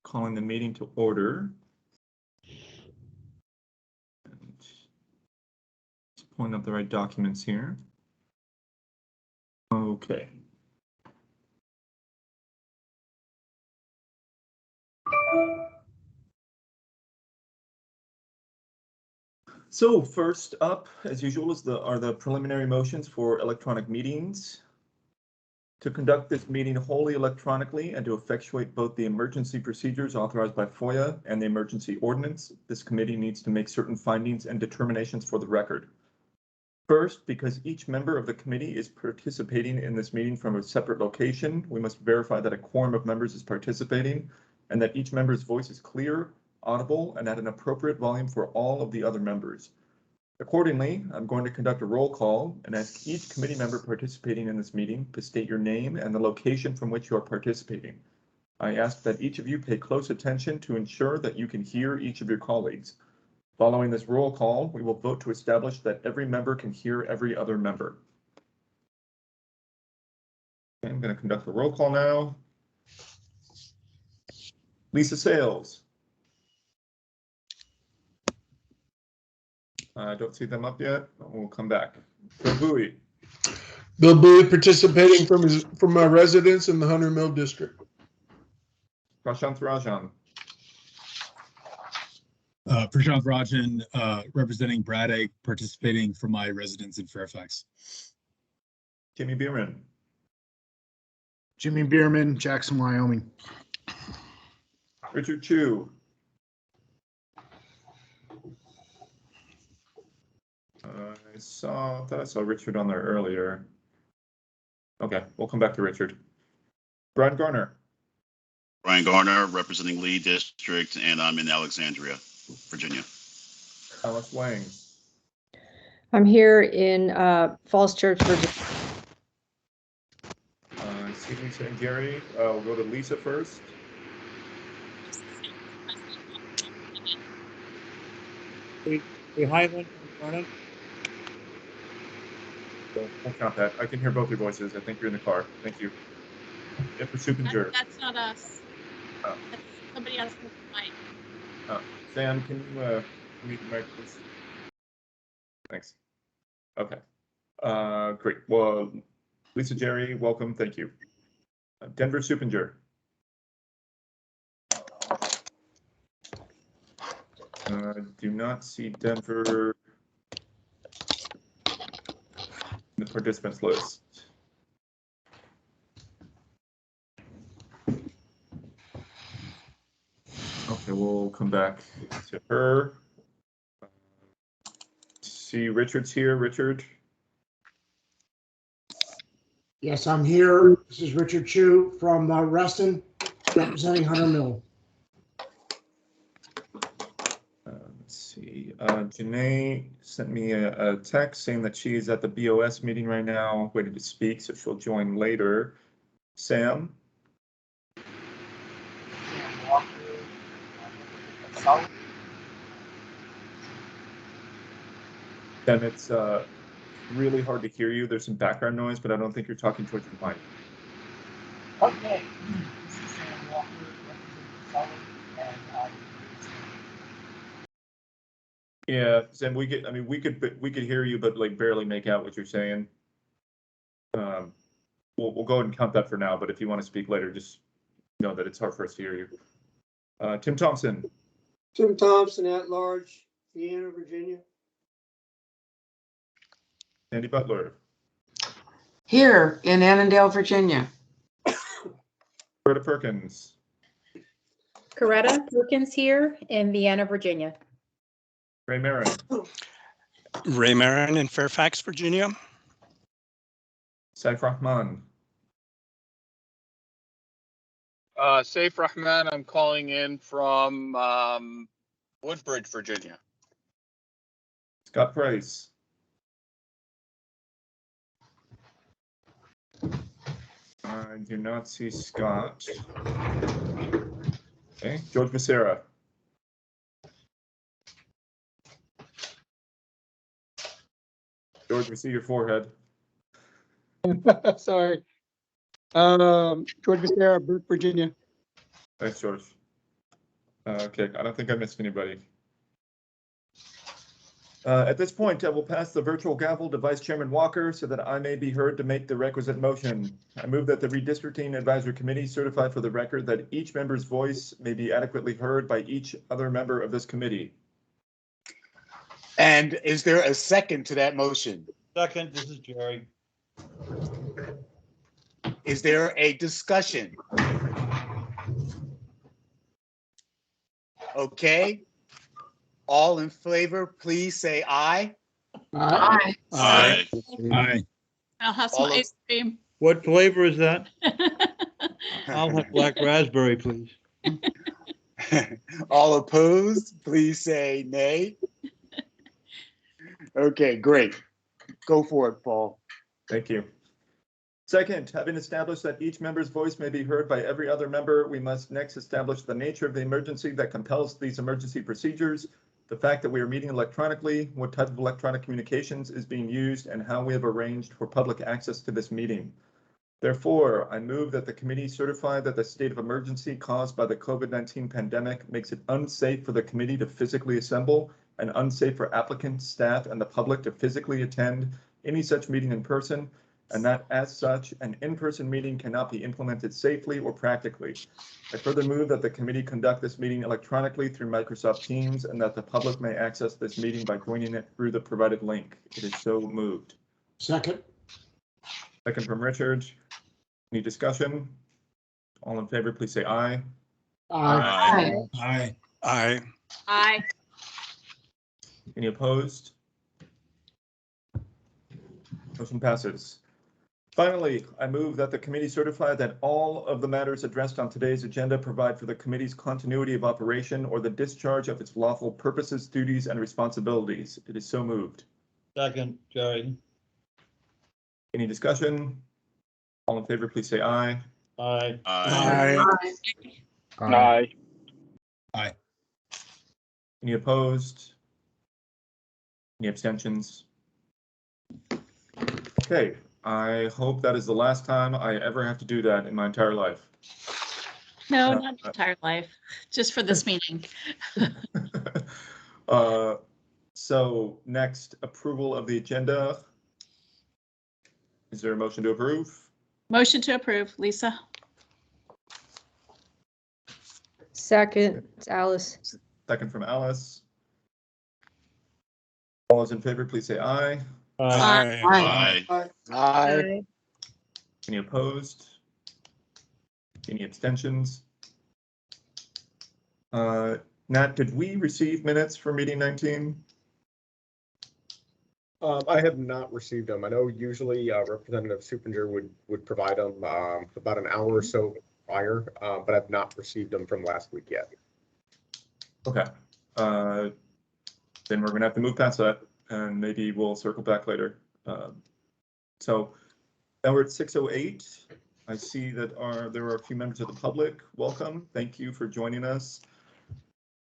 calling the meeting to order. And just pulling up the right documents here. Okay. So first up, as usual, are the preliminary motions for electronic meetings. To conduct this meeting wholly electronically and to effectuate both the emergency procedures authorized by FOIA and the emergency ordinance, this committee needs to make certain findings and determinations for the record. First, because each member of the committee is participating in this meeting from a separate location, we must verify that a quorum of members is participating and that each member's voice is clear, audible, and at an appropriate volume for all of the other members. Accordingly, I'm going to conduct a roll call and ask each committee member participating in this meeting to state your name and the location from which you are participating. I ask that each of you pay close attention to ensure that you can hear each of your colleagues. Following this roll call, we will vote to establish that every member can hear every other member. Okay, I'm going to conduct the roll call now. Lisa Sales. I don't see them up yet. We'll come back. Bill Bowie. Bill Bowie participating from my residence in the Hunter Mill District. Prashanth Rajan. Prashanth Rajan, representing Braddock, participating from my residence in Fairfax. Jimmy Bierman. Jimmy Bierman, Jackson, Wyoming. Richard Chu. I thought I saw Richard on there earlier. Okay, we'll come back to Richard. Brian Garner. Brian Garner, representing Lee District, and I'm in Alexandria, Virginia. Alice Wang. I'm here in Falls Church, Virginia. Lisa and Gary. We'll go to Lisa first. Highland, Arizona. We'll count that. I can hear both your voices. I think you're in the car. Thank you. For Supinger. That's not us. Oh. That's somebody else with the mic. Oh. Sam, can you mute the mic, please? Thanks. Okay. Great. Well, Lisa, Jerry, welcome. Thank you. Denver Supinger. Do not see Denver in the participants list. Okay, we'll come back to her. See, Richard's here. Richard. Yes, I'm here. This is Richard Chu from Reston, representing Hunter Mill. Let's see. Janae sent me a text saying that she is at the BOS meeting right now, waiting to speak, so she'll join later. Sam. Sam, it's really hard to hear you. There's some background noise, but I don't think you're talking towards your mic. Okay. This is Sam Walker, representing Solid, and Yeah, Sam, we could hear you, but like barely make out what you're saying. We'll go ahead and count that for now, but if you want to speak later, just know that it's hard for us to hear you. Tim Thompson. Tim Thompson, at large, Vienna, Virginia. Andy Butler. Here in Annandale, Virginia. Greta Perkins. Coretta Perkins here in Vienna, Virginia. Ray Marin. Ray Marin in Fairfax, Virginia. Saif Rahman. Saif Rahman, I'm calling in from Woodbridge, Virginia. Scott Price. I do not see Scott. Okay, George Becerra. George, we see your forehead. Sorry. George Becerra, Burke, Virginia. Thanks, George. Okay, I don't think I missed anybody. At this point, I will pass the virtual gavel to Vice Chairman Walker so that I may be heard to make the requisite motion. I move that the Redistricting Advisory Committee certify for the record that each member's voice may be adequately heard by each other member of this committee. And is there a second to that motion? Second, this is Jerry. Is there a discussion? Okay. All in favor, please say aye. Aye. Aye. Aye. I'll have All some of- ice cream. What flavor is that? I'll have black raspberry, please. All opposed, please say nay. Okay, great. Go for it, Paul. Thank you. Second, having established that each member's voice may be heard by every other member, we must next establish the nature of the emergency that compels these emergency procedures, the fact that we are meeting electronically, what type of electronic communications is being used, and how we have arranged for public access to this meeting. Therefore, I move that the committee certify that the state of emergency caused by the COVID-19 pandemic makes it unsafe for the committee to physically assemble and unsafe for applicants, staff, and the public to physically attend any such meeting in person, and that as such, an in-person meeting cannot be implemented safely or practically. I further move that the committee conduct this meeting electronically through Microsoft Teams and that the public may access this meeting by joining it through the provided link. It is so moved. Second. Second from Richard. Any discussion? All in favor, please say aye. Aye. Aye. Aye. Aye. Any opposed? Motion passes. Finally, I move that the committee certify that all of the matters addressed on today's agenda provide for the committee's continuity of operation or the discharge of its lawful purposes, duties, and responsibilities. It is so moved. Second, Jerry. Any discussion? All in favor, please say aye. Aye. Aye. Aye. Aye. Any opposed? Any abstentions? Okay, I hope that is the last time I ever have to do that in my entire life. No, not the entire life, just for this meeting. So next, approval of the agenda. Is there a motion to approve? Motion to approve, Lisa. Second, it's Alice. Second from Alice. All those in favor, please say aye. Aye. Aye. Aye. Aye. Any opposed? Any abstentions? Nat, did we receive minutes for meeting 19? I have not received them. I know usually Representative Supinger would provide them about an hour or so prior, but I've not received them from last week yet. Okay. Then we're gonna have to move past that and maybe we'll circle back later. So now we're at 6:08. I see that there are a few members of the public. Welcome. Thank you for joining us.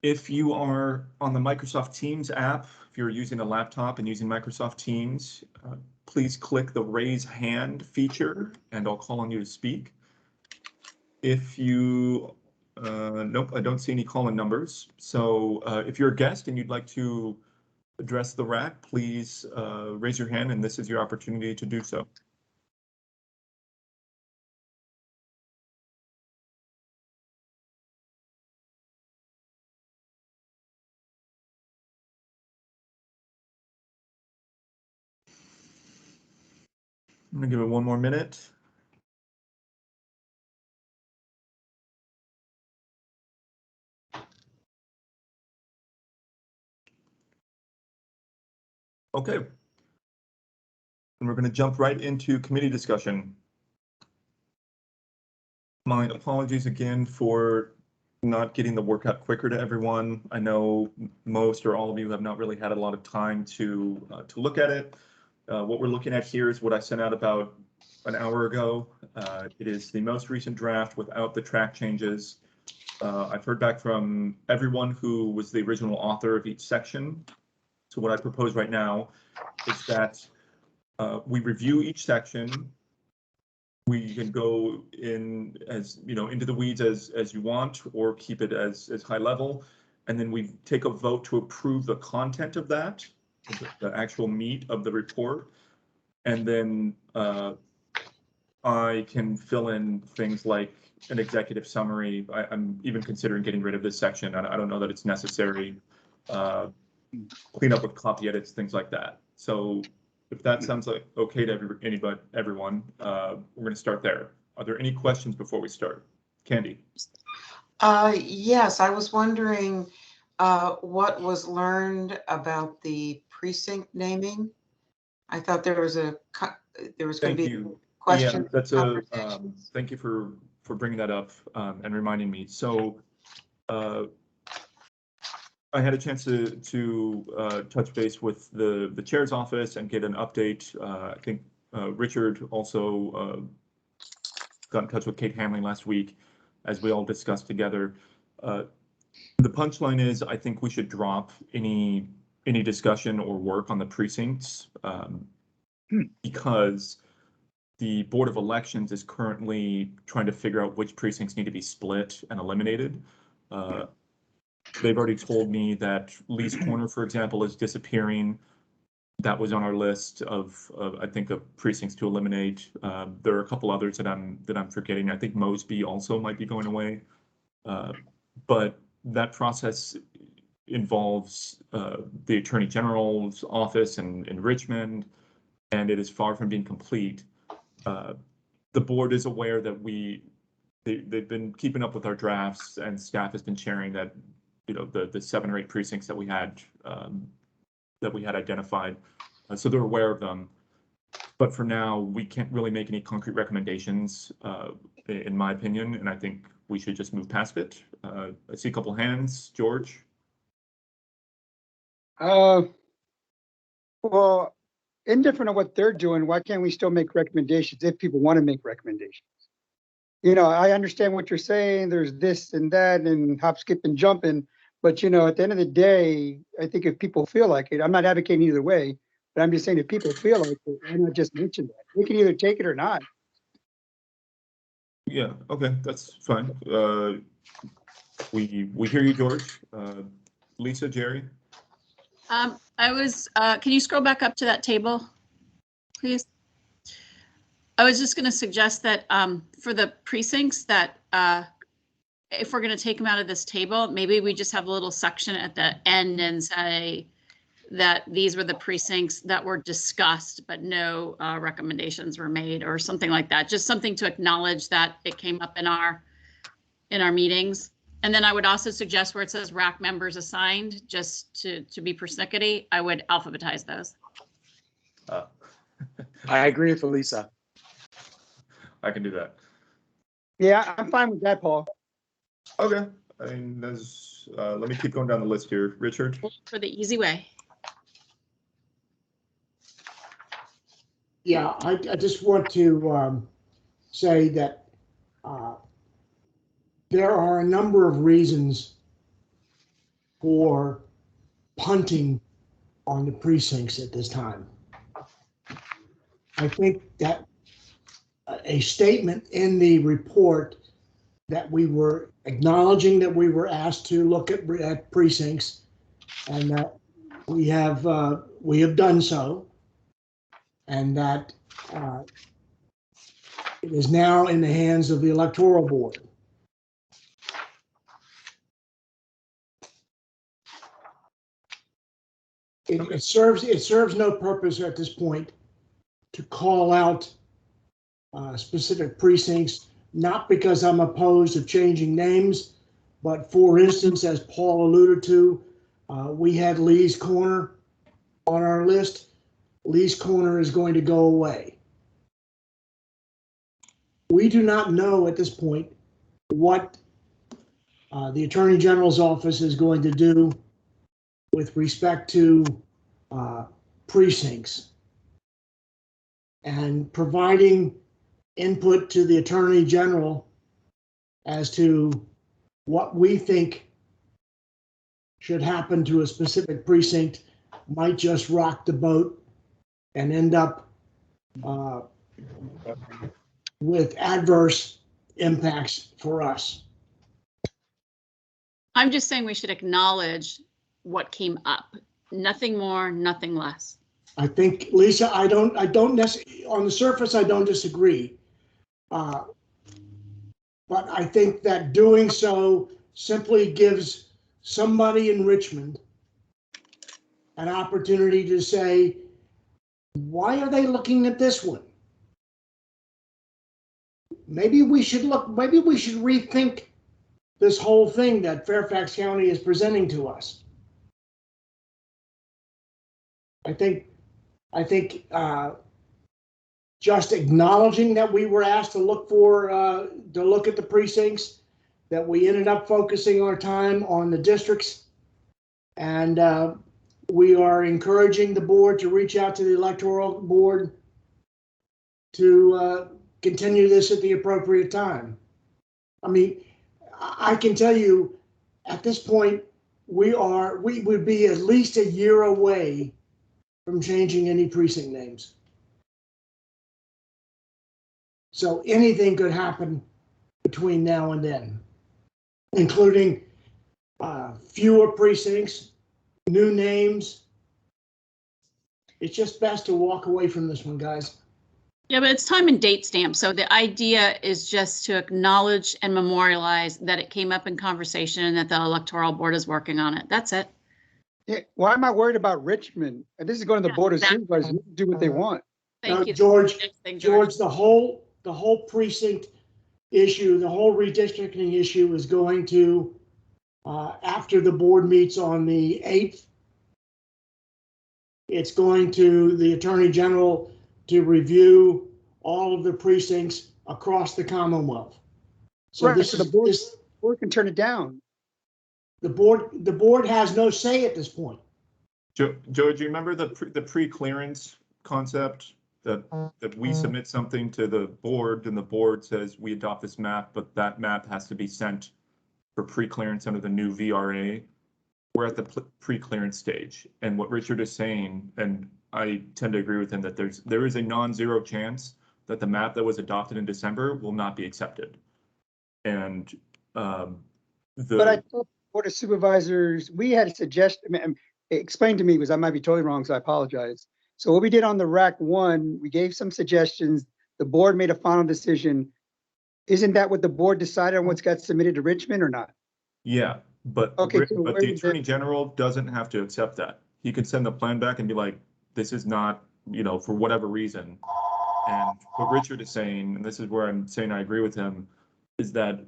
If you are on the Microsoft Teams app, if you're using a laptop and using Microsoft Teams, please click the raise hand feature and I'll call on you to speak. If you, nope, I don't see any call-in numbers. So if you're a guest and you'd like to address the RAC, please raise your hand and this is your opportunity to do so. I'm gonna give it one more minute. Okay. And we're going to jump right into committee discussion. My apologies again for not getting the work out quicker to everyone. I know most or all of you have not really had a lot of time to look at it. What we're looking at here is what I sent out about an hour ago. It is the most recent draft without the track changes. I've heard back from everyone who was the original author of each section. So what I propose right now is that we review each section, we can go in as, into the weeds as you want, or keep it as high level. And then we take a vote to approve the content of that, the actual meat of the report. And then I can fill in things like an executive summary. I'm even considering getting rid of this section. I don't know that it's necessary. Clean up with copy edits, things like that. So if that sounds like okay to everyone, we're going to start there. Are there any questions before we start? Candy? Yes, I was wondering what was learned about the precinct naming. I thought there was going to be a question. Yeah, that's thank you for bringing that up and reminding me. So I had a chance to touch base with the chair's office and get an update. I think Richard also got in touch with Kate Hamlin last week, as we all discussed together. The punchline is, I think we should drop any discussion or work on the precincts because the Board of Elections is currently trying to figure out which precincts need to be split and eliminated. They've already told me that Lee's Corner, for example, is disappearing. That was on our list of I think, of precincts to eliminate. There are a couple others that I'm forgetting. I think Mosby also might be going away. But that process involves the Attorney General's office in Richmond, and it is far from being complete. The board is aware that they've been keeping up with our drafts, and staff has been sharing that, the 7 or 8 precincts that we had identified. So they're aware of them. But for now, we can't really make any concrete recommendations, in my opinion, and I think we should just move past it. I see a couple hands. George? Well, indifferent of what they're doing, why can't we still make recommendations if people want to make recommendations? I understand what you're saying. There's this and that and hop, skip, and jumping. But, at the end of the day, I think if people feel like it, I'm not advocating either way, but I'm just saying if people feel like it, why not just mention that? We can either take it or not. Yeah, okay, that's fine. We hear you, George. Lisa, Jerry? Can you scroll back up to that table, please? I was just going to suggest that for the precincts that if we're going to take them out of this table, maybe we just have a little section at the end and say that these were the precincts that were discussed, but no recommendations were made or something like that. Just something to acknowledge that it came up in our meetings. And then I would also suggest where it says RAC members assigned, just to be persnickety, I would alphabetize those. I agree with Elisa. I can do that. Yeah, I'm fine with that, Paul. Okay. I mean, let me keep going down the list here. Richard? For the easy way. Yeah, I just want to say that there are a number of reasons for punting on the precincts at this time. I think that a statement in the report that we were acknowledging that we were asked to look at precincts, and that we have done so, and that it is now in the hands of the electoral board. It serves no purpose at this point to call out specific precincts, not because I'm opposed to changing names, but for instance, as Paul alluded to, we had Lee's Corner on our list. Lee's Corner is going to go away. We do not know at this point what the Attorney General's office is going to do with respect to precincts, and providing input to the Attorney General as to what we think should happen to a specific precinct might just rock the boat and end up with adverse impacts for us. I'm just saying we should acknowledge what came up. Nothing more, nothing less. I think, Lisa, I don't necessarily, on the surface, I don't disagree. But I think that doing so simply gives somebody in Richmond an opportunity to say, why are they looking at this one? Maybe we should rethink this whole thing that Fairfax County is presenting to us. I think just acknowledging that we were asked to look at the precincts, that we ended up focusing our time on the districts, and we are encouraging the board to reach out to the electoral board to continue this at the appropriate time. I mean, I can tell you at this point, we would be at least a year away from changing any precinct names. So anything could happen between now and then, including fewer precincts, new names. It's just best to walk away from this one, guys. Yeah, but it's time and date stamp. So the idea is just to acknowledge and memorialize that it came up in conversation and that the electoral board is working on it. That's it. Yeah, why am I worried about Richmond? And this is going to the Board of Supervisors to do what they want. Thank you. George, the whole precinct issue, the whole redistricting issue is going to, after the board meets on the 8th, it's going to the Attorney General to review all of the precincts across the Commonwealth. So right, this so is the board can turn it down. The board has no say at this point. George, you remember the pre-clearance concept that we submit something to the board and the board says we adopt this map, but that map has to be sent for pre-clearance under the new VRA. We're at the pre-clearance stage, and what Richard is saying, and I tend to agree with him, that there is a non-zero chance that the map that was adopted in December will not be accepted. And but I thought Board of Supervisors, we had a suggestion, explain to me because I might be totally wrong, so I apologize. So what we did on the RAC 1, we gave some suggestions. The board made a final decision. Isn't that what the board decided on what's got submitted to Richmond or not? Yeah, but okay, but the Attorney General doesn't have to accept that. He can send the plan back and be like, this is not, for whatever reason. And what Richard is saying, and this is where I'm saying I agree with him, is that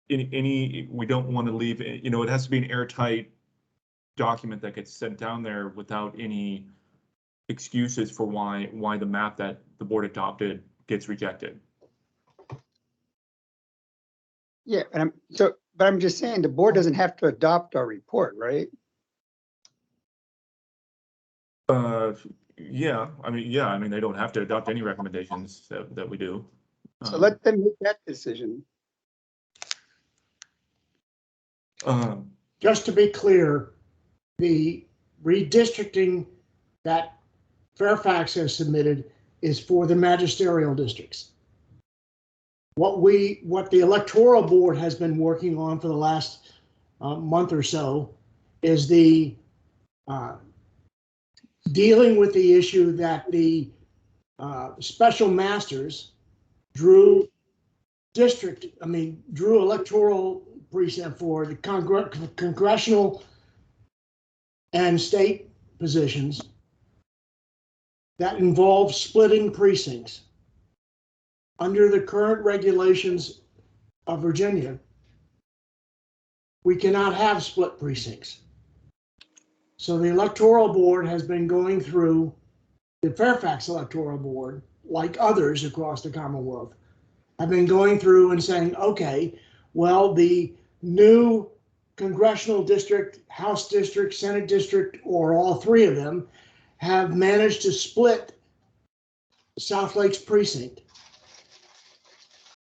we don't want to leave, it has to be an airtight document that gets sent down there without any excuses for why the map that the board adopted gets rejected. Yeah, but I'm just saying the board doesn't have to adopt our report, right? Yeah, I mean they don't have to adopt any recommendations that we do. So let them make that decision. Just to be clear, the redistricting that Fairfax has submitted is for the magisterial districts. What the electoral board has been working on for the last month or so is the dealing with the issue that the special masters drew electoral precinct for the congressional and state positions that involve splitting precincts. Under the current regulations of Virginia, we cannot have split precincts. So the electoral board has been going through, the Fairfax electoral board, like others across the Commonwealth, have been going through and saying, okay, well, the new congressional district, House district, Senate district, or all three of them have managed to split South Lakes precinct.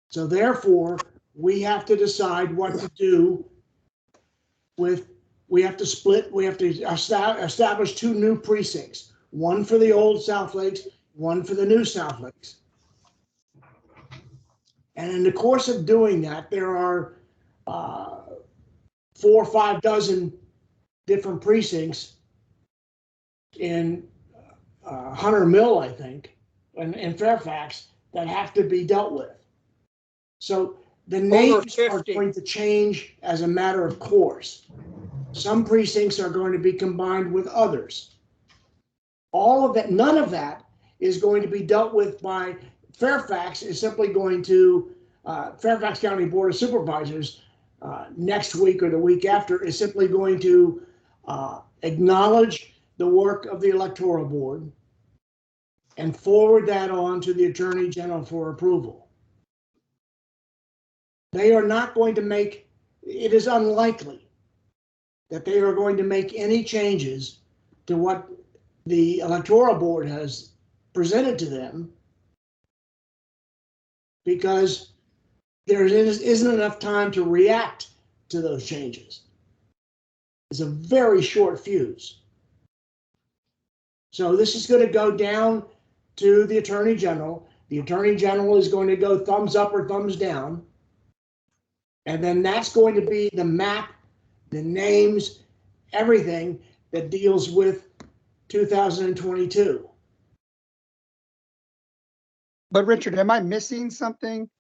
So therefore, we have to decide what to do with, we have to establish two new precincts, one for the old South Lakes, one for the new South Lakes. And in the course of doing that, there are 4 or 5 dozen different precincts in Hunter Mill, I think, and Fairfax that have to be dealt with. So the names are 50. going to change as a matter of course. Some precincts are going to be combined with others. All of that, none of that is going to be dealt with by Fairfax. Is simply going to Fairfax County Board of Supervisors next week or the week after is simply going to acknowledge the work of the Electoral Board and forward that on to the Attorney General for approval. They are not going to make, it is unlikely that they are going to make any changes to what the Electoral Board has presented to them, because there isn't enough time to react to those changes. It's a very short fuse. So this is going to go down to the Attorney General. The Attorney General is going to go thumbs up or thumbs down. And then that's going to be the map, the names, everything that deals with 2022. But Richard, am I missing something?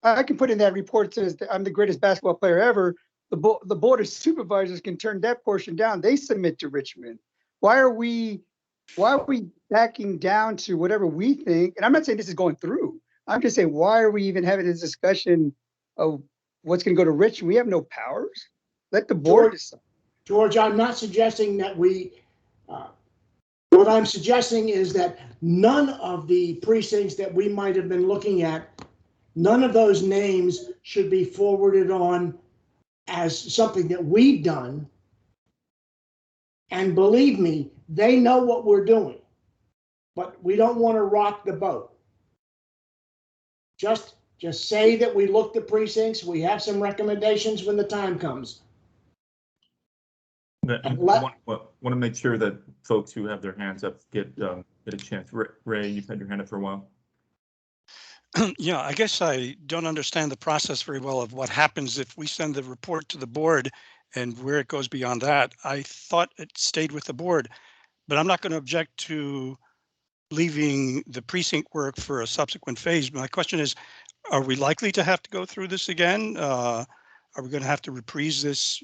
I can put in that report says that I'm the greatest basketball player ever. The Board of Supervisors can turn that portion down. They submit to Richmond. Why are we backing down to whatever we think? And I'm not saying this is going through. I'm just saying, why are we even having this discussion of what's going to go to Richmond? We have no powers. Let the board decide. George, I'm not suggesting that what I'm suggesting is that none of the precincts that we might have been looking at, none of those names should be forwarded on as something that we've done. And believe me, they know what we're doing, but we don't want to rock the boat. Just say that we looked at precincts, we have some recommendations when the time comes. I want to make sure that folks who have their hands up get a chance. Ray, you've had your hand up for a while. Yeah, I guess I don't understand the process very well of what happens if we send the report to the board and where it goes beyond that. I thought it stayed with the board, but I'm not going to object to leaving the precinct work for a subsequent phase. My question is, are we likely to have to go through this again? Are we going to have to reprise this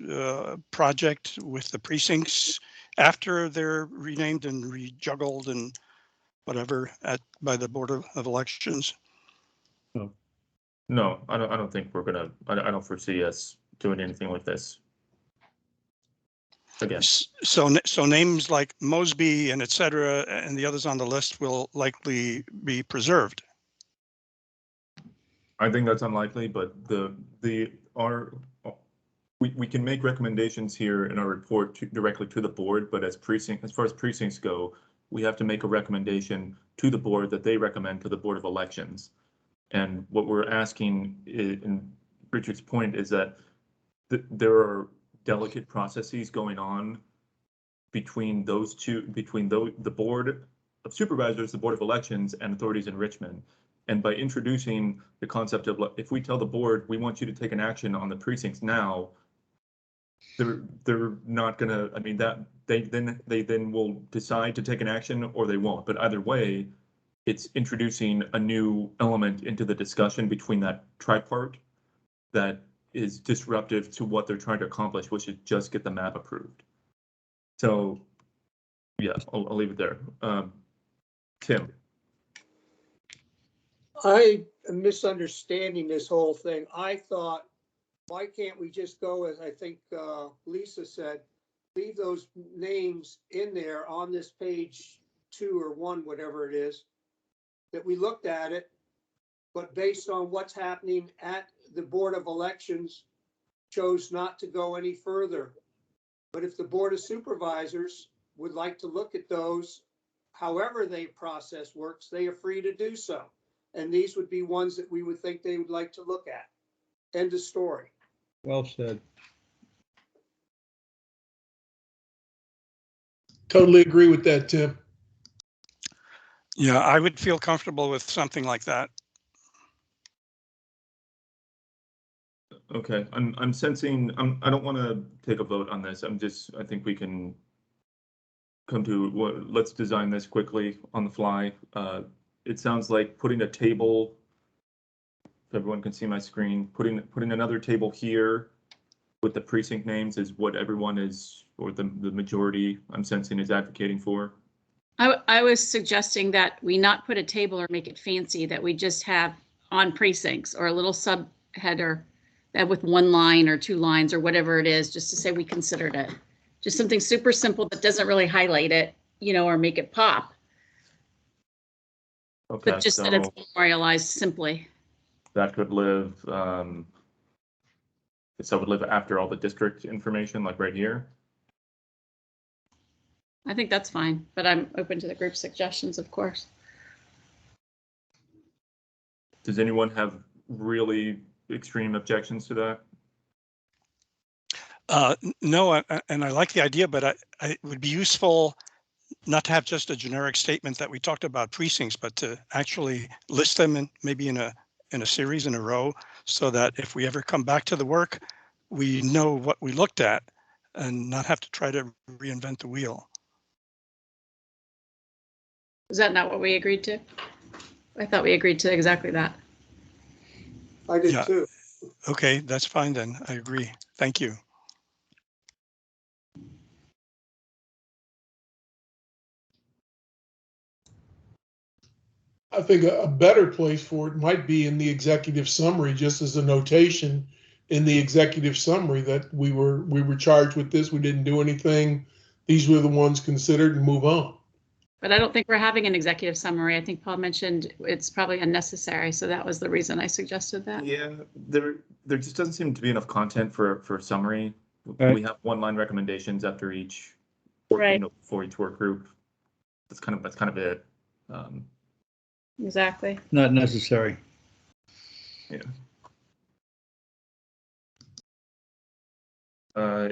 project with the precincts after they're renamed and rejuggled and whatever by the Board of Elections? No, I don't think we're gonna. I don't foresee us doing anything like this again. So names like Mosby and et cetera, and the others on the list will likely be preserved. I think that's unlikely, but we can make recommendations here in our report directly to the board, but as far as precincts go, we have to make a recommendation to the board that they recommend to the Board of Elections. And what we're asking, in Richard's point, is that there are delicate processes going on between those two, between the Board of Supervisors, the Board of Elections, and authorities in Richmond. And by introducing the concept of, if we tell the board, we want you to take an action on the precincts now, they're not gonna, I mean, that they then will decide to take an action or they won't. But either way, it's introducing a new element into the discussion between that tripart that is disruptive to what they're trying to accomplish, which is just get the map approved. So yeah, I'll leave it there. Tim. I am misunderstanding this whole thing. I thought, why can't we just go, as I think Lisa said, leave those names in there on this page 2 or 1, whatever it is, that we looked at it, but based on what's happening at the Board of Elections, chose not to go any further. But if the Board of Supervisors would like to look at those, however they process works, they are free to do so. And these would be ones that we would think they would like to look at. End of story. Well said. Totally agree with that, Tim. Yeah, I would feel comfortable with something like that. Okay, I'm sensing, I don't want to take a vote on this. I think we can come to, let's design this quickly on the fly. It sounds like putting a table, if everyone can see my screen, putting another table here with the precinct names is what everyone is, or the majority I'm sensing is advocating for. I was suggesting that we not put a table or make it fancy, that we just have on precincts or a little subheader that with one line or two lines or whatever it is, just to say we considered it. Just something super simple that doesn't really highlight it, you know, or make it pop. Okay, But just that it's memorialized simply. that could live, so it would live after all the district information, like right here. I think that's fine, but I'm open to the group suggestions, of course. Does anyone have really extreme objections to that? No, and I like the idea, but it would be useful not to have just a generic statement that we talked about precincts, but to actually list them in maybe in a series in a row, so that if we ever come back to the work, we know what we looked at and not have to try to reinvent the wheel. Is that not what we agreed to? I thought we agreed to exactly that. I did too. Okay, that's fine then. I agree. Thank you. I think a better place for it might be in the executive summary, just as a notation in the executive summary that we were charged with this, we didn't do anything. These were the ones considered, and move on. But I don't think we're having an executive summary. I think Paul mentioned it's probably unnecessary. So that was the reason I suggested that. Yeah, there just doesn't seem to be enough content for a summary. Right. We have one-line recommendations after each, Right. for each work group. That's kind of it. Exactly. Not necessary. Yeah.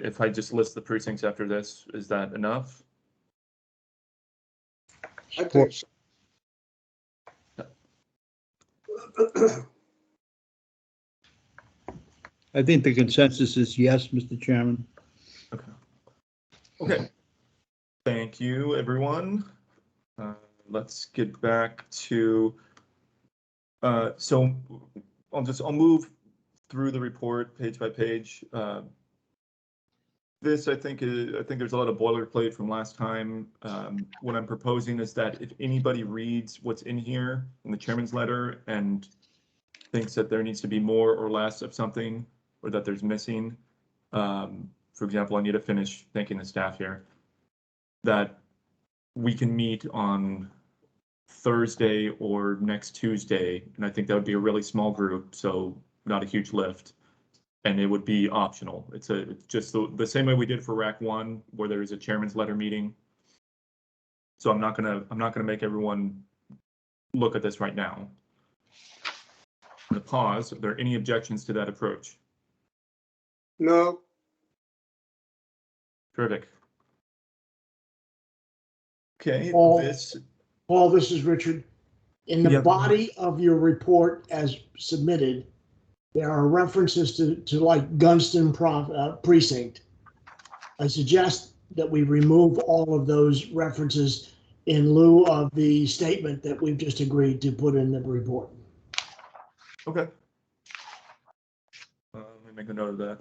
If I just list the precincts after this, is that enough? I think so. I think the consensus is yes, Mr. Chairman. Okay. Okay. Thank you, everyone. Let's get back to, so I'll move through the report page by page. This, I think there's a lot of boilerplate from last time. What I'm proposing is that if anybody reads what's in here in the chairman's letter and thinks that there needs to be more or less of something, or that there's missing, for example, I need to finish thanking the staff here, that we can meet on Thursday or next Tuesday, and I think that would be a really small group, so not a huge lift. And it would be optional. It's just the same way we did for RAC 1, where there is a chairman's letter meeting. So I'm not gonna make everyone look at this right now. I'm gonna pause. Are there any objections to that approach? No. Terrific. Okay, Paul, this is Richard. In the Yeah. body of your report as submitted, there are references to like Gunston precinct. I suggest that we remove all of those references in lieu of the statement that we've just agreed to put in the report. Okay. Let me make a note of that.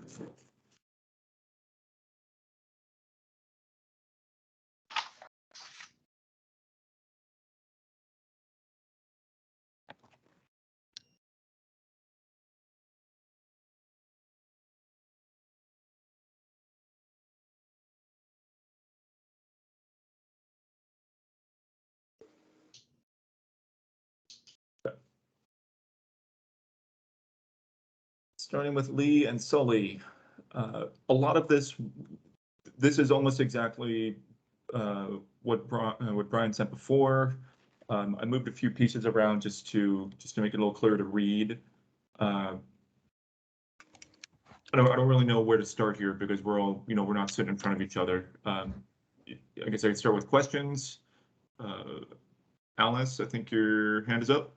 Starting with Lee and Sully, a lot of this is almost exactly what Brian sent before. I moved a few pieces around just to make it a little clearer to read. I don't really know where to start here because we're all, we're not sitting in front of each other. I guess I could start with questions. Alice, I think your hand is up.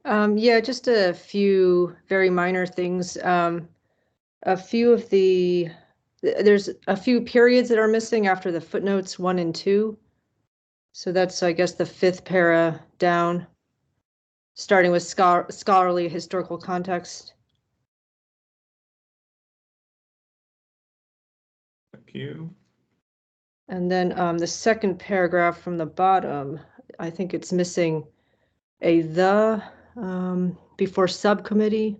Yeah, just a few very minor things. A few of there's a few periods that are missing after the footnotes 1 and 2. So that's, I guess, the 5th para down, starting with scholarly historical context. Thank you. And then the 2nd paragraph from the bottom, I think it's missing a the before subcommittee.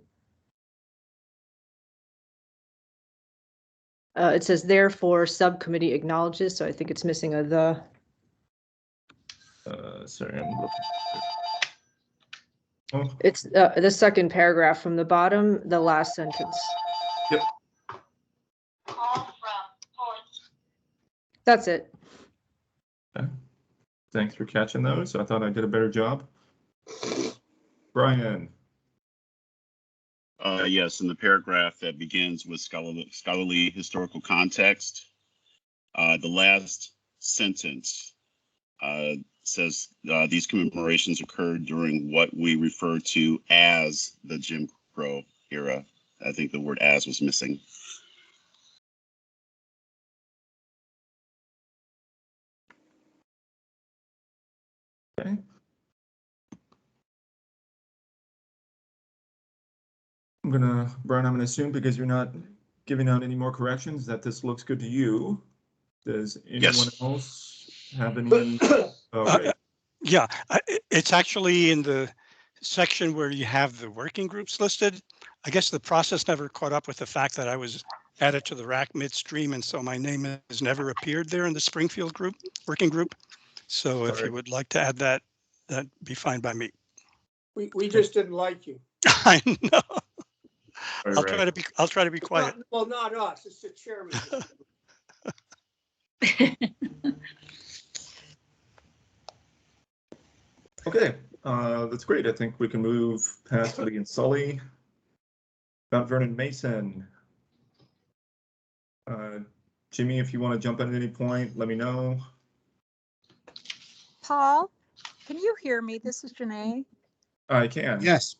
It says therefore subcommittee acknowledges, so I think it's missing a the. Sorry, I'm looking. Oh. It's the 2nd paragraph from the bottom, the last sentence. Yep. That's it. Okay. Thanks for catching those. I thought I did a better job. Brian. Yes, in the paragraph that begins with scholarly historical context, the last sentence says these commemorations occurred during what we refer to as the Jim Crow era. I think the word "as" was missing. Okay. Brian, I'm gonna assume because you're not giving out any more corrections that this looks good to you. Does anyone else have any? Right. Yeah, it's actually in the section where you have the working groups listed. I guess the process never caught up with the fact that I was added to the RAC midstream, and so my name has never appeared there in the Springfield group, working group. So if you would like to add that, that'd be fine by me. We just didn't like you. I know. I'll Right. try to be quiet. Well, not us, it's the chairman. Okay, that's great. I think we can move past Lee and Sully. Mount Vernon Mason. Jimmy, if you want to jump in at any point, let me know. Paul, can you hear me? This is Janae. I can. Yes.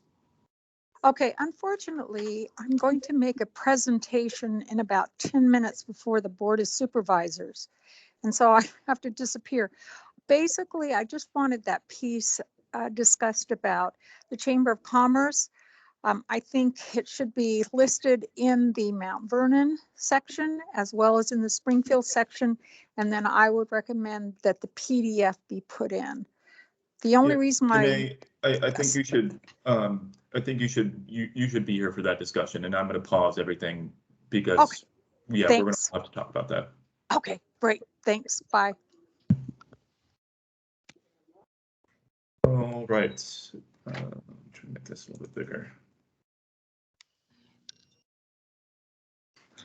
Okay, unfortunately, I'm going to make a presentation in about 10 minutes before the Board of Supervisors. And so I have to disappear. Basically, I just wanted that piece discussed about the Chamber of Commerce. I think it should be listed in the Mount Vernon section as well as in the Springfield section. And then I would recommend that the PDF be put in. The only reason why I think you should you should be here for that discussion, and I'm going to pause everything because yeah, we're going to have to talk about that. Okay, great. Thanks. Bye. All right. I'm trying to make this a little bit bigger.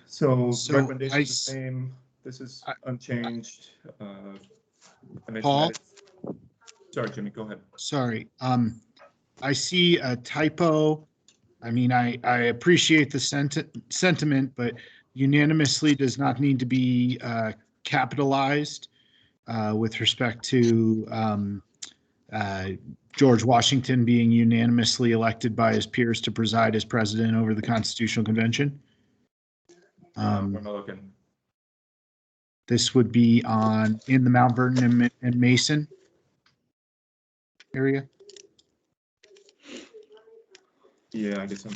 So recommendation is the same. This is unchanged. Paul? Sorry, Jimmy, go ahead. Sorry. I see a typo. I mean, I appreciate the sentiment, but unanimously does not need to be capitalized with respect to George Washington being unanimously elected by his peers to preside as president over the Constitutional Convention. Where am I looking? This would be in the Mount Vernon and Mason area. Yeah, I guess I'm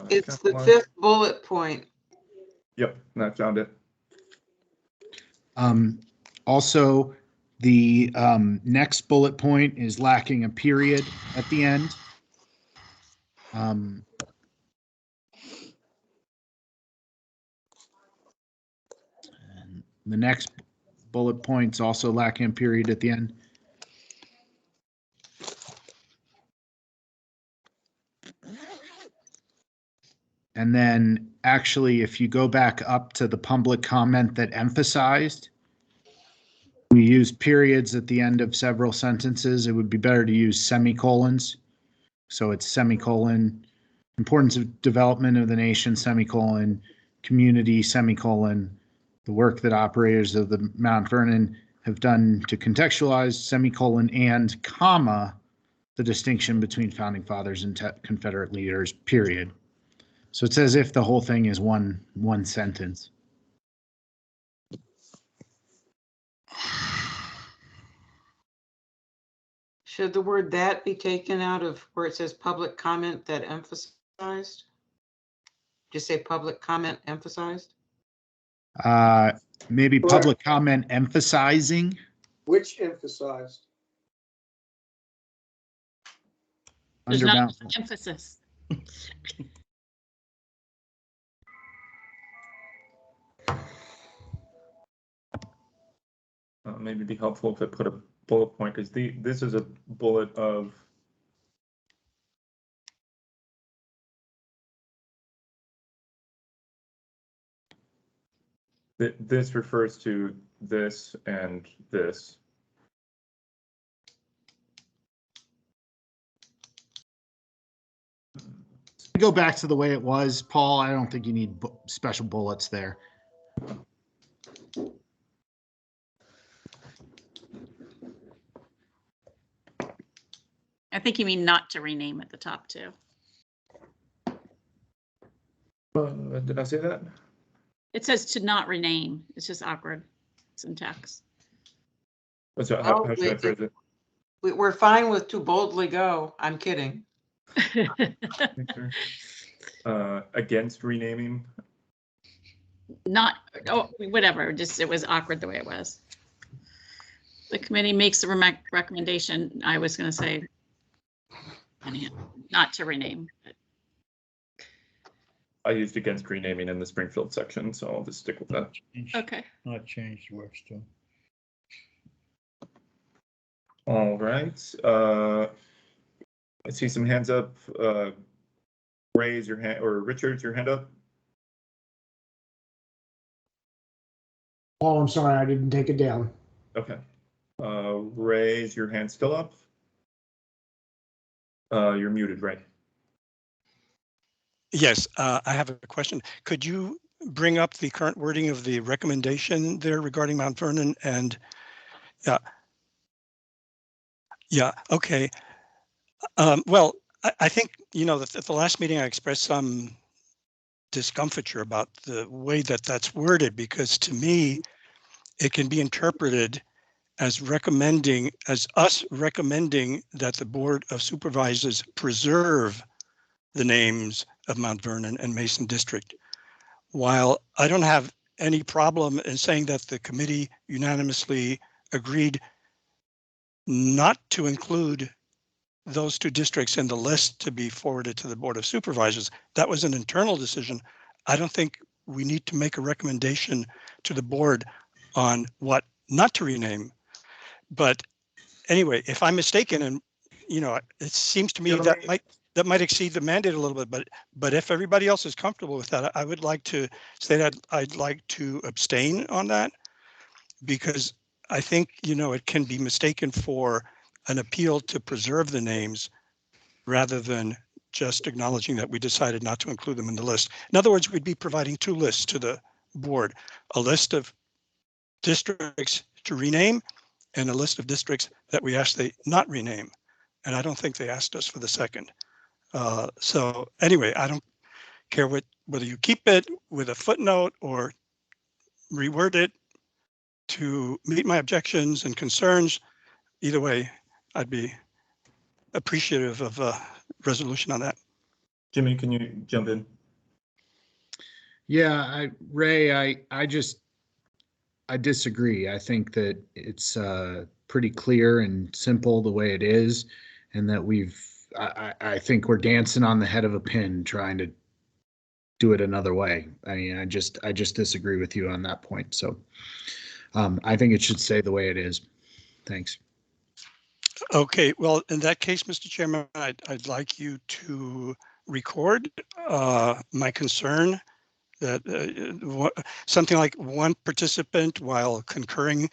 It's the 5th bullet point. Yep, I found it. Also, the next bullet point is lacking a period at the end. And the next bullet point's also lacking a period at the end. And then actually, if you go back up to the public comment that emphasized, we use periods at the end of several sentences. It would be better to use semicolons. So it's semicolon, importance of development of the nation, semicolon, community, semicolon, the work that operators of the Mount Vernon have done to contextualize, semicolon, and comma, the distinction between founding fathers and Confederate leaders, period. So it's as if the whole thing is one sentence. Should the word "that" be taken out of where it says public comment that emphasized? Just say public comment emphasized? Maybe Correct. public comment emphasizing. Which emphasized? There's Under not Mount. enough emphasis. Maybe be helpful if it put a bullet point, because this is a bullet of this refers to this and this. Go back to the way it was, Paul. I don't think you need special bullets there. I think you mean not to rename at the top too. Did I say that? It says to not rename. It's just awkward syntax. So how should I phrase it? We're fine with "to boldly go." I'm kidding. Against renaming? Not, oh, whatever, just it was awkward the way it was. The committee makes a recommendation. I was going to say not to rename. I used against renaming in the Springfield section, so I'll just stick with that. Okay. Not changed works too. All right. I see some hands up. Raise your hand, or Richard's your hand up. Oh, I'm sorry, I didn't take it down. Okay. Raise your hand still up. You're muted, Ray. Yes, I have a question. Could you bring up the current wording of the recommendation there regarding Mount Vernon? And yeah, okay. Well, I think, you know, at the last meeting I expressed some discomfiture about the way that that's worded, because to me, it can be interpreted as us recommending that the Board of Supervisors preserve the names of Mount Vernon and Mason District. While I don't have any problem in saying that the committee unanimously agreed not to include those two districts in the list to be forwarded to the Board of Supervisors, that was an internal decision. I don't think we need to make a recommendation to the board on what not to rename. But anyway, if I'm mistaken, and you know, it seems to me that might exceed the mandate a little bit, but if everybody else is comfortable with that, I would like to say that I'd like to abstain on that, because I think, you know, it can be mistaken for an appeal to preserve the names rather than just acknowledging that we decided not to include them in the list. In other words, we'd be providing two lists to the board, a list of districts to rename and a list of districts that we asked they not rename. And I don't think they asked us for the second. So anyway, I don't care whether you keep it with a footnote or reword it to meet my objections and concerns. Either way, I'd be appreciative of a resolution on that. Jimmy, can you jump in? Yeah, Ray, I disagree. I think that it's pretty clear and simple the way it is, and that I think we're dancing on the head of a pin trying to do it another way. I mean, I just disagree with you on that point. So I think it should stay the way it is. Thanks. Okay, well, in that case, Mr. Chairman, I'd like you to record my concern that something like one participant, while concurring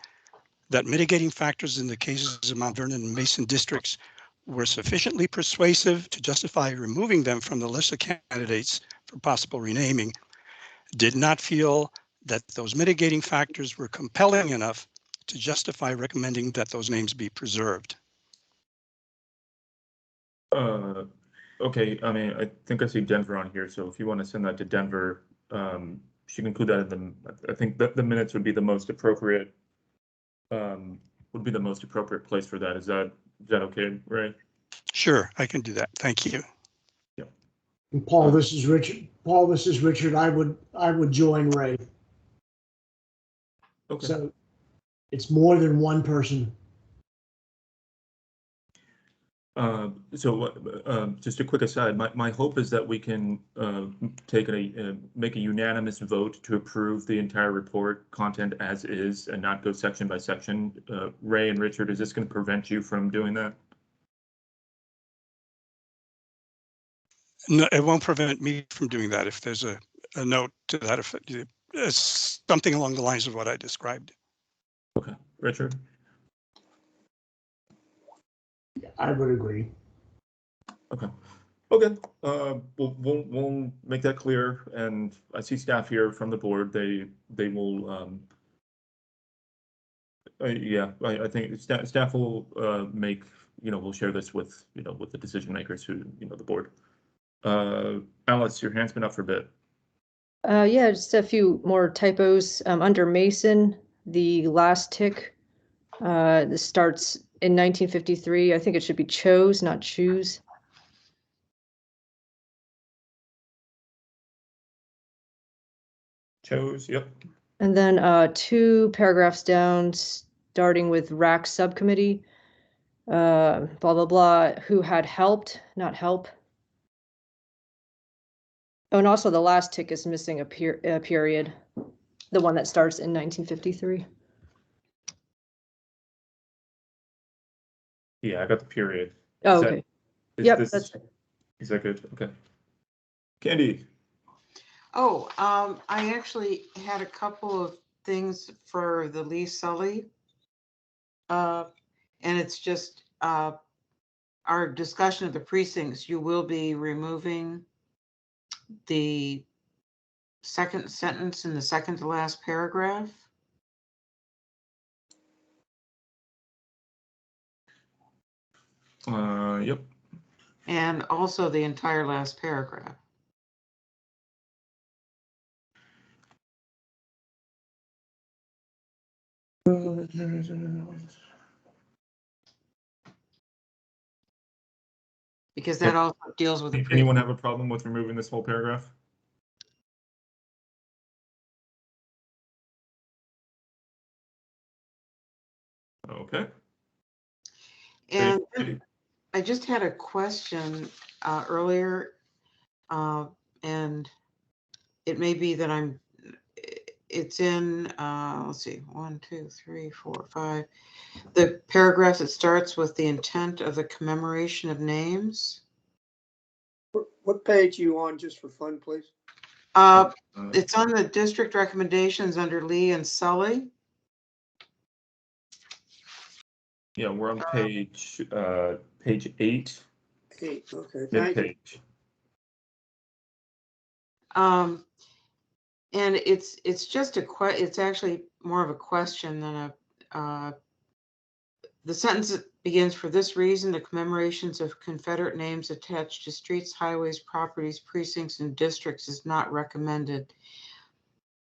that mitigating factors in the cases of Mount Vernon and Mason districts were sufficiently persuasive to justify removing them from the list of candidates for possible renaming, did not feel that those mitigating factors were compelling enough to justify recommending that those names be preserved. Okay, I mean, I think I see Denver on here, so if you want to send that to Denver, she can include that in the, I think that the minutes would be the most appropriate, place for that. Is that okay, Ray? Sure, I can do that. Thank you. Yeah. And Paul, this is Richard. Paul, this is Richard. I would join Ray. Okay. So it's more than one person. Just a quick aside, my hope is that we can make a unanimous vote to approve the entire report content as is and not go section by section. Ray and Richard, is this going to prevent you from doing that? No, it won't prevent me from doing that if there's a note to that effect. It's something along the lines of what I described. Okay, Richard? I would agree. Okay. Okay. We'll make that clear, and I see staff here from the board. They will. Yeah, I think staff will make. We'll share this with with the decision makers who the board. Alice, your hand's been up for a bit. Yeah, just a few more typos. Under Mason, the last tick, this starts in 1953. I think it should be chose, not choose. Chose, yep. And then 2 paragraphs down, starting with RAC subcommittee, blah, blah, blah, who had helped, not help. Oh, and also the last tick is missing a period, the one that starts in 1953. Yeah, I got the period. Oh, okay. Yep, that's right. Is that good? Okay. Candy. Oh, I actually had a couple of things for the Lee Sully. And it's just our discussion of the precincts. You will be removing the second sentence in the second to last paragraph. Yep. And also the entire last paragraph. Because that also deals with the Anyone have a problem with removing this whole paragraph? Okay. And I just had a question earlier, and it may be that it's in, let's see, 1, 2, 3, 4, 5. The paragraph that starts with the intent of the commemoration of names. What page are you on, just for fun, please? It's on the district recommendations under Lee and Sully. Yeah, we're on page 8. 8, okay, thank you. And it's just it's actually more of a question than a, the sentence begins, for this reason, the commemorations of Confederate names attached to streets, highways, properties, precincts, and districts is not recommended.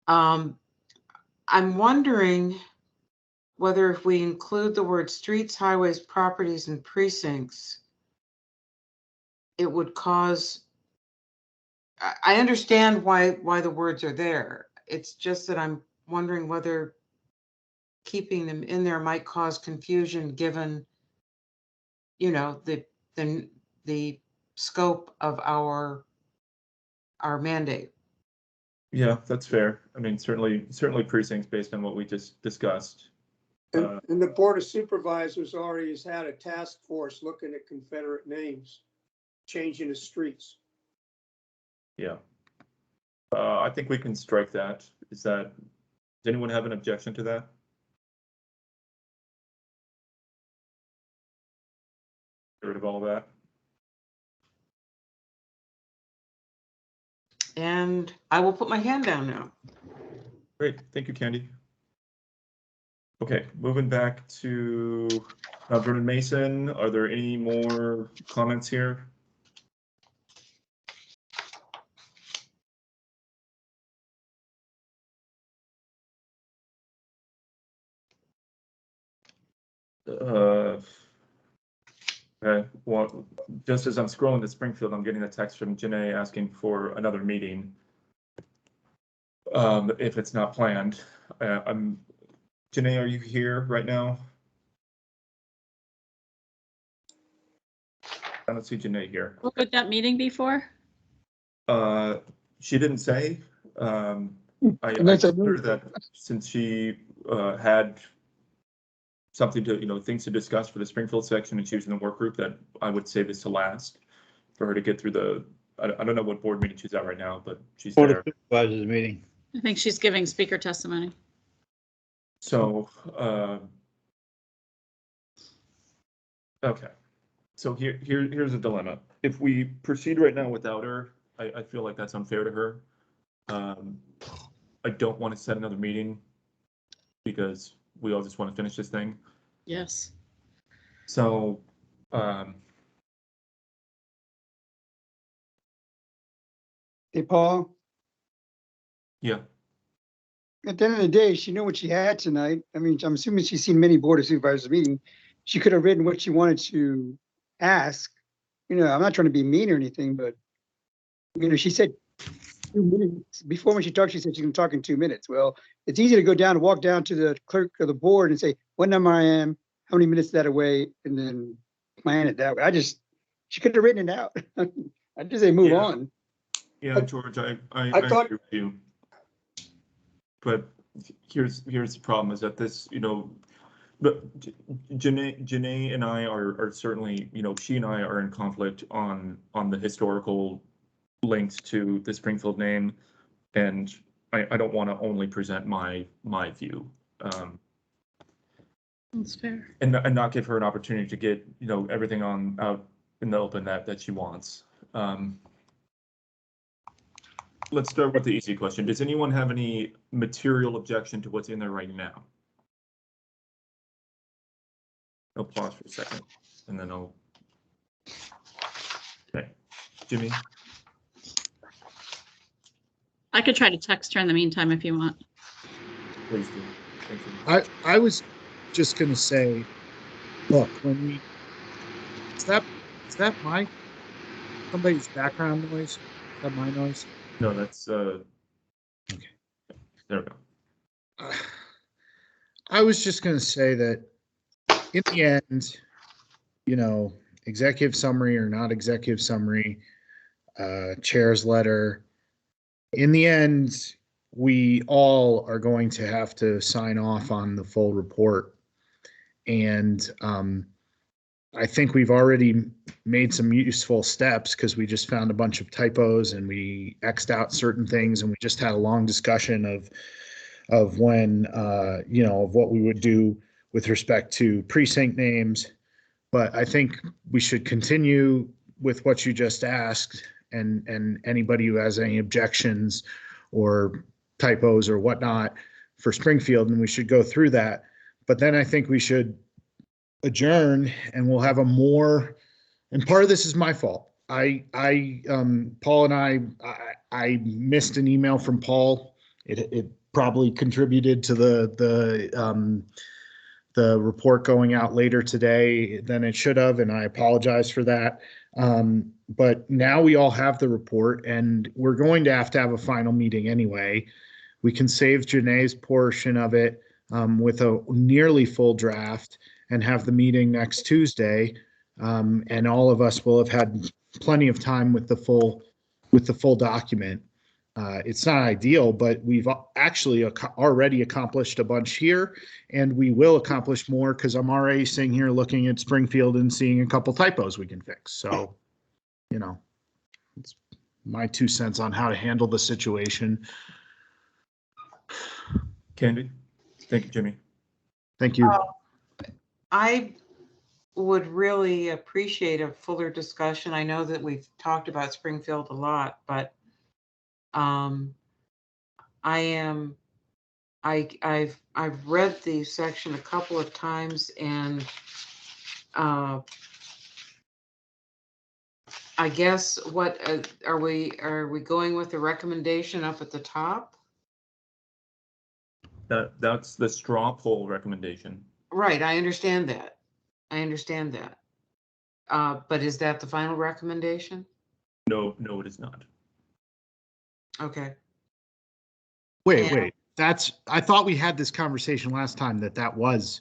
I'm wondering whether if we include the word streets, highways, properties, and precincts, it would cause, I understand why the words are there. It's just that I'm wondering whether keeping them in there might cause confusion, given, the scope of our mandate. Yeah, that's fair. I mean, certainly precincts based on what we just discussed. And the Board of Supervisors already has had a task force looking at Confederate names, changing the streets. Yeah. I think we can strike that. Does anyone have an objection to that? Get rid of all that? And I will put my hand down now. Great, thank you, Candy. Okay, moving back to Vernon Mason. Are there any more comments here? Okay, well, just as I'm scrolling to Springfield, I'm getting a text from Janae asking for another meeting. If it's not planned. Janae, are you here right now? I don't see Janae here. What would that meeting be for? She didn't say. I That's a told her that since she had something to, things to discuss for the Springfield section and she was in the work group, that I would save this to last for her to get through the, I don't know what board meeting she's at right now, but she's Board there. of Supervisors meeting. I think she's giving speaker testimony. So, okay. So here's a dilemma. If we proceed right now without her, I feel like that's unfair to her. I don't want to set another meeting because we all just want to finish this thing. Yes. So, Hey, Paul, yeah, at the end of the day, she knew what she had tonight. I mean, I'm assuming she's seen many Board of Supervisors meeting. She could have written what she wanted to ask. You know, I'm not trying to be mean or anything, but, you know, she said 2 minutes. Before when she talked, she said she can talk in 2 minutes. Well, it's easy to go down and walk down to the clerk of the board and say what number I am, how many minutes that away, and then plan it that way. She could have written it out. I just say move on. yeah, George, I thought- agree with you. But here's the problem is that this, but Janae and I are certainly, she and I are in conflict on the historical links to the Springfield name, and I don't want to only present my view. That's fair. And not give her an opportunity to get, everything out in the open that she wants. Let's start with the easy question. Does anyone have any material objection to what's in there right now? I'll pause for a second and then I'll. Okay, Jimmy. I could try to text her in the meantime if you want. Please do. Thank you. I was just gonna say, look, when we, is that somebody's background noise? Is that my noise? No, that's okay. There we go. I was just gonna say that in the end, executive summary or not executive summary, chair's letter, in the end, we all are going to have to sign off on the full report. And I think we've already made some useful steps because we just found a bunch of typos and we X'd out certain things, and we just had a long discussion of when, of what we would do with respect to precinct names. But I think we should continue with what you just asked, and anybody who has any objections or typos or whatnot for Springfield, and we should go through that. But then I think we should adjourn and we'll have a more, and part of this is my fault. Paul and I missed an email from Paul. It probably contributed to the report going out later today than it should have, and I apologize for that. But now we all have the report, and we're going to have a final meeting anyway. We can save Janae's portion of it with a nearly full draft and have the meeting next Tuesday. And all of us will have had plenty of time with the full document. It's not ideal, but we've actually already accomplished a bunch here, and we will accomplish more because I'm already sitting here looking at Springfield and seeing a couple typos we can fix. So, it's my 2 cents on how to handle the situation. Candy. Thank you, Jimmy. Thank you. I would really appreciate a fuller discussion. I know that we've talked about Springfield a lot, but I am I've read the section a couple of times, and I guess what are we going with the recommendation up at the top? That's the straw poll recommendation. Right, I understand that. I understand that. But is that the final recommendation? No, it is not. Okay. Wait. I thought we had this conversation last time that was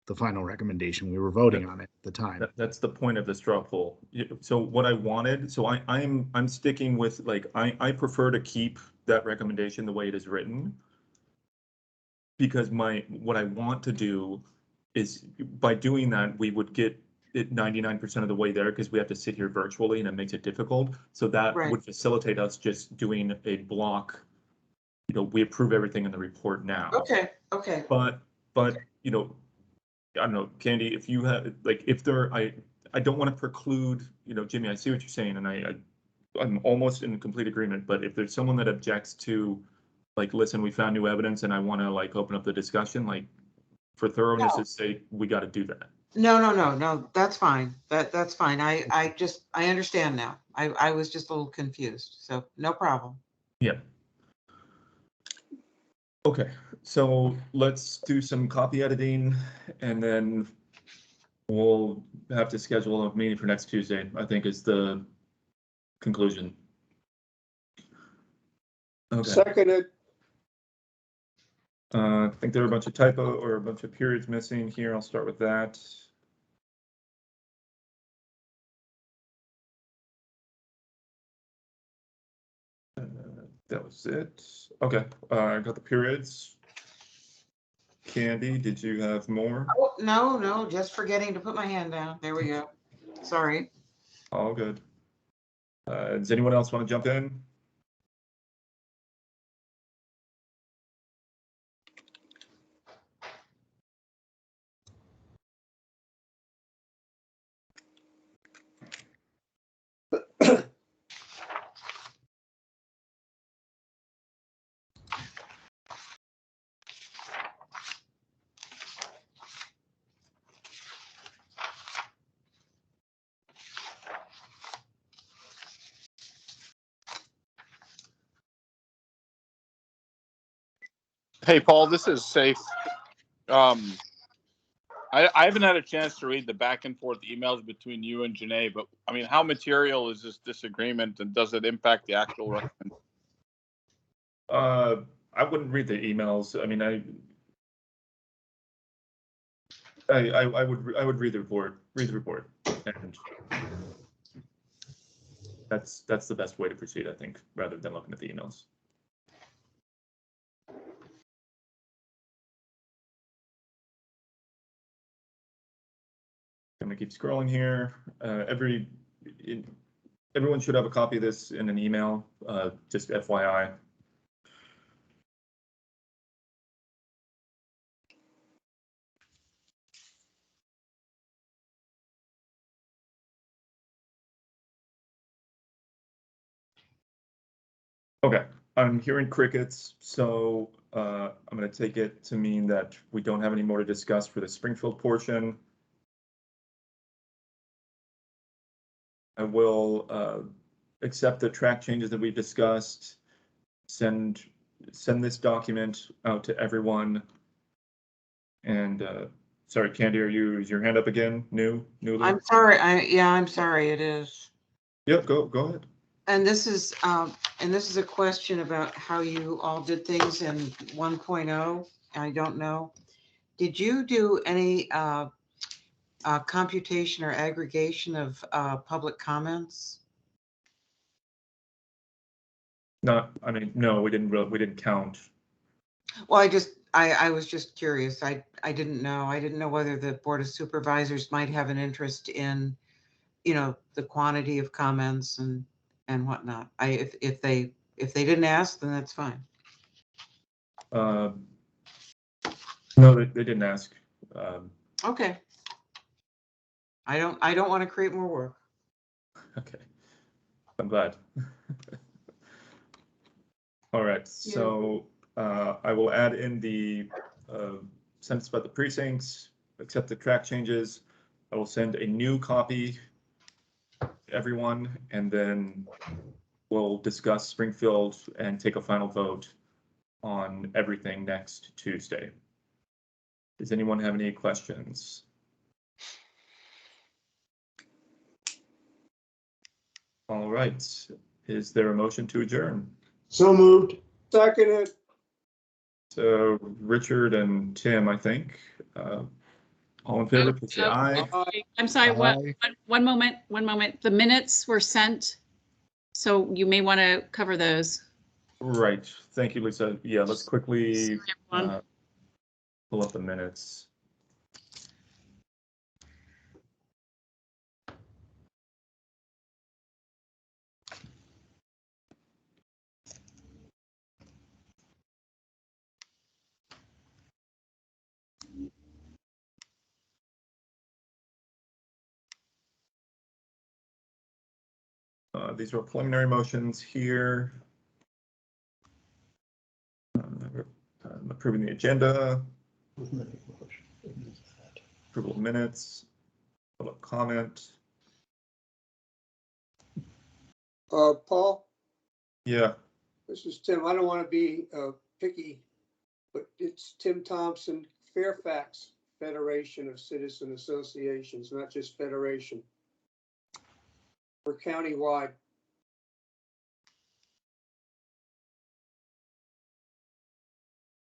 the final recommendation. We were voting on it at the time. That's the point of the straw poll. So what I wanted, so I'm sticking with, like, I prefer to keep that recommendation the way it is written. Because what I want to do is, by doing that, we would get it 99% of the way there, because we have to sit here virtually and it makes it difficult. So that would facilitate us just doing a block. We approve everything in the report now. Okay. But I don't know, Candy, if you have, like, if there, I don't want to preclude, Jimmy, I see what you're saying, and I'm almost in complete agreement, but if there's someone that objects to, like, listen, we found new evidence and I want to, like, open up the discussion, like, for thoroughness' sake, we got to do that. No, that's fine. That's fine. I understand now. I was just a little confused, so no problem. Yeah. Okay, so let's do some copy editing, and then we'll have to schedule a meeting for next Tuesday, I think, is the conclusion. Okay. Seconded. I think there are a bunch of typo or a bunch of periods missing here. I'll start with that. That was it. Okay, I got the periods. Candy, did you have more? Oh, no, just forgetting to put my hand down. There we go. Sorry. All good. Does anyone else want to jump in? Hey, Paul, this is Safe. I haven't had a chance to read the back and forth emails between you and Janae, but I mean, how material is this disagreement, and does it impact the actual recommendation? I wouldn't read the emails. I mean, I would read the report. And that's the best way to proceed, I think, rather than looking at the emails. I'm gonna keep scrolling here. Everyone should have a copy of this in an email, just FYI. Okay, I'm hearing crickets, so I'm going to take it to mean that we don't have any more to discuss for the Springfield portion. I will accept the track changes that we've discussed, send this document out to everyone. And sorry, Candy, is your hand up again? New? I'm sorry. I'm sorry. It is. Yep, go ahead. And this is a question about how you all did things in 1.0. I don't know. Did you do any computation or aggregation of public comments? No, we didn't count. Well, I was just curious. I didn't know. I didn't know whether the Board of Supervisors might have an interest in, the quantity of comments and whatnot. If they didn't ask, then that's fine. No, they didn't ask. Okay. I don't want to create more work. Okay, I'm glad. All right, so I will add in the sentence about the precincts, accept the track changes. I will send a new copy to everyone, and then we'll discuss Springfield and take a final vote on everything next Tuesday. Does anyone have any questions? All right. Is there a motion to adjourn? So moved. Seconded. So Richard and Tim, I think. All in favor, please say aye. I'm sorry, Aye. one moment. The minutes were sent, so you may want to cover those. Right. Thank you, Lisa. Yeah, let's quickly Everyone. pull up the minutes. These are preliminary motions here. Approving the agenda. Approval of minutes. Public comment. Paul, Yeah. this is Tim. I don't want to be picky, but it's Tim Thompson, Fairfax Federation of Citizen Associations, not just Federation. We're countywide.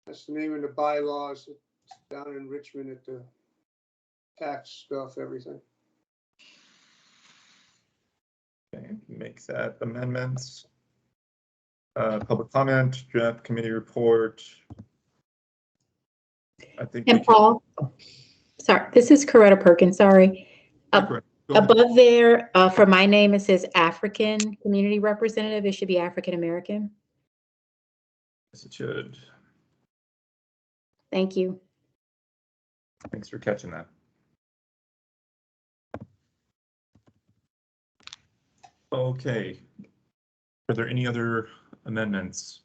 That's the name of the bylaws. It's down in Richmond at the tax stuff, everything. Okay, make that amendments. Public comment, draft committee report. I think. And Paul, sorry, this is Coretta Perkins, sorry. Above there, for my name, it says African Community Representative. It should be African American. Yes, it should. Thank you. Thanks for catching that. Okay. Are there any other amendments?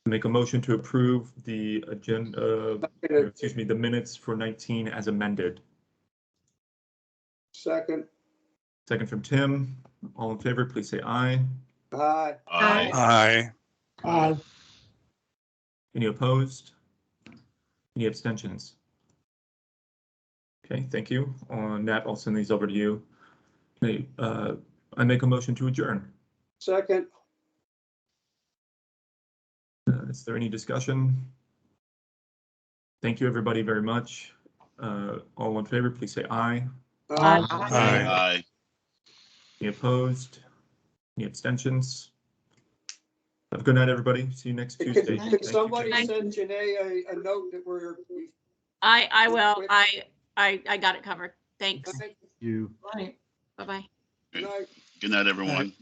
Make a motion to approve the agenda, excuse me, the minutes for 19 as amended. Second. Second from Tim. All in favor, please say aye. Aye. Aye. Aye. Any opposed? Any abstentions? Okay, thank you. On that, I'll send these over to you. Okay, I make a motion to adjourn. Second. Is there any discussion? Thank you, everybody, very much. All in favor, please say aye. Aye. Aye. Any opposed? Any abstentions? Have a good night, everybody. See you next Tuesday. Could somebody send Janae a note that we're. I will. I got it covered. Thanks. You. Bye-bye. Good night, everyone.